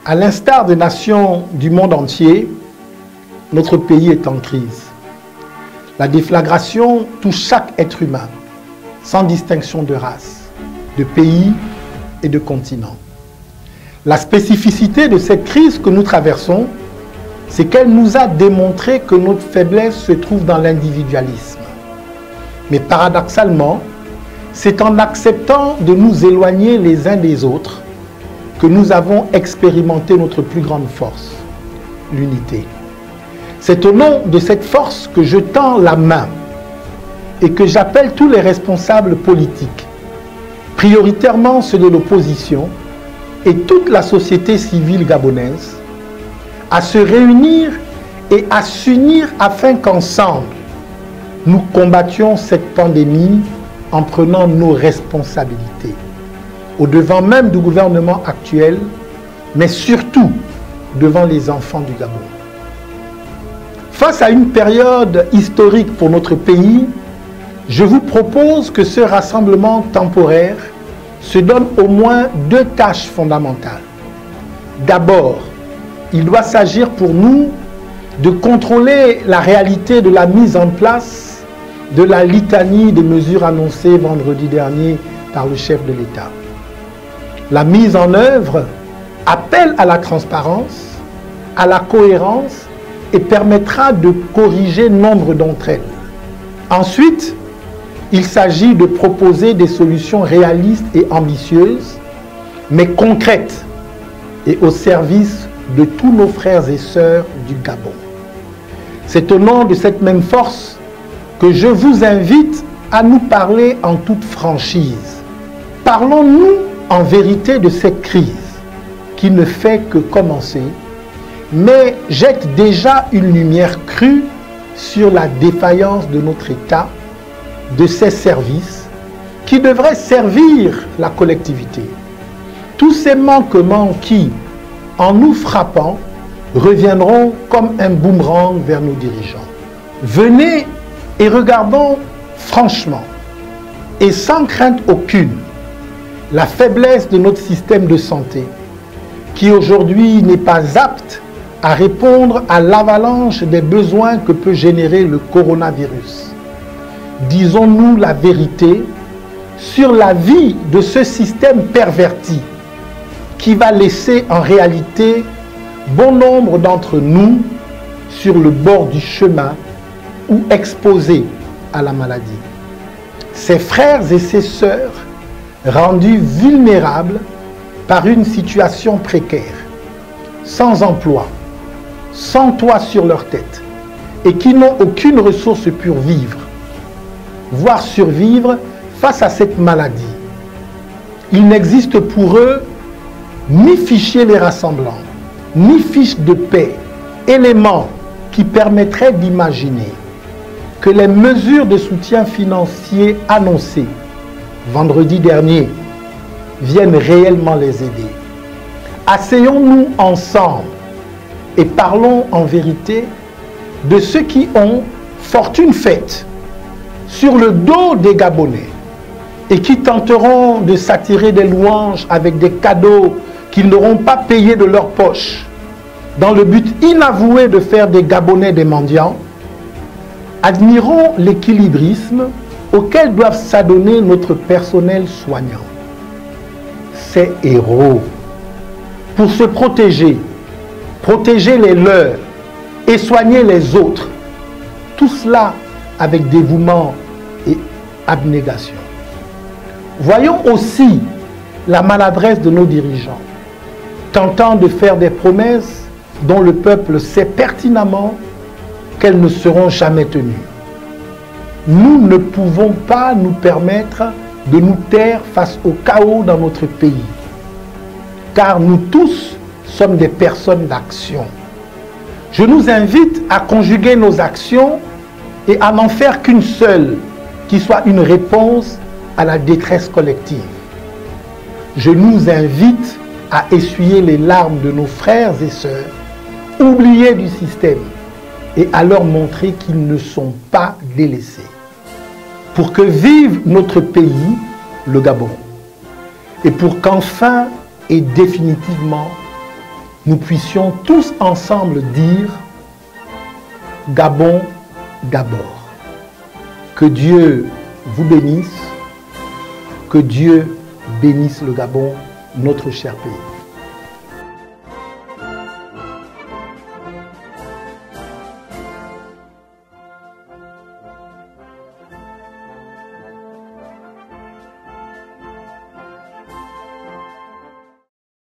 À l'instar des nations du monde entier, notre pays est en crise. La déflagration touche chaque être humain, sans distinction de race, de pays et de continent. La spécificité de cette crise que nous traversons, c'est qu'elle nous a démontré que notre faiblesse se trouve dans l'individualisme. Mais paradoxalement, c'est en acceptant de nous éloigner les uns des autres que nous avons expérimenté notre plus grande force, l'unité. C'est au nom de cette force que je tends la main et que j'appelle tous les responsables politiques, prioritairement ceux de l'opposition et toute la société civile gabonaise, à se réunir et à s'unir afin qu'ensemble, nous combattions cette pandémie en prenant nos responsabilités, au devant même du gouvernement actuel, mais surtout devant les enfants du Gabon. Face à une période historique pour notre pays, je vous propose que ce rassemblement temporaire se donne au moins deux tâches fondamentales. D'abord, il doit s'agir pour nous de contrôler la réalité de la mise en place de la litanie des mesures annoncées vendredi dernier par le chef de l'État. La mise en œuvre appelle à la transparence, à la cohérence et permettra de corriger nombre d'entre elles. Ensuite, il s'agit de proposer des solutions réalistes et ambitieuses, mais concrètes et au service de tous nos frères et sœurs du Gabon. C'est au nom de cette même force que je vous invite à nous parler en toute franchise. Parlons-nous en vérité de cette crise qui ne fait que commencer, mais jette déjà une lumière crue sur la défaillance de notre État, de ses services, qui devraient servir la collectivité. Tous ces manquements qui, en nous frappant, reviendront comme un boomerang vers nos dirigeants. Venez et regardons franchement et sans crainte aucune la faiblesse de notre système de santé qui aujourd'hui n'est pas apte à répondre à l'avalanche des besoins que peut générer le coronavirus. Disons-nous la vérité sur la vie de ce système perverti qui va laisser en réalité bon nombre d'entre nous sur le bord du chemin ou exposés à la maladie. Ses frères et ses sœurs rendus vulnérables par une situation précaire, sans emploi, sans toit sur leur tête et qui n'ont aucune ressource pour vivre, voire survivre face à cette maladie. Il n'existe pour eux ni fichier les rassemblant, ni fiche de paix, éléments qui permettraient d'imaginer que les mesures de soutien financier annoncées vendredi dernier viennent réellement les aider. Asseyons-nous ensemble et parlons en vérité de ceux qui ont fortune faite sur le dos des Gabonais et qui tenteront de s'attirer des louanges avec des cadeaux qu'ils n'auront pas payés de leur poche dans le but inavoué de faire des Gabonais des mendiants. Admirons l'équilibrisme auquel doivent s'adonner notre personnel soignant. Ces héros, pour se protéger, protéger les leurs et soigner les autres, tout cela avec dévouement et abnégation. Voyons aussi la maladresse de nos dirigeants, tentant de faire des promesses dont le peuple sait pertinemment qu'elles ne seront jamais tenues. Nous ne pouvons pas nous permettre de nous taire face au chaos dans notre pays, car nous tous sommes des personnes d'action. Je nous invite à conjuguer nos actions et à n'en faire qu'une seule, qui soit une réponse à la détresse collective. Je nous invite à essuyer les larmes de nos frères et sœurs, oubliés du système, et à leur montrer qu'ils ne sont pas délaissés. Pour que vive notre pays, le Gabon, et pour qu'enfin et définitivement nous puissions tous ensemble dire Gabon d'abord. Que Dieu vous bénisse, que Dieu bénisse le Gabon, notre cher pays.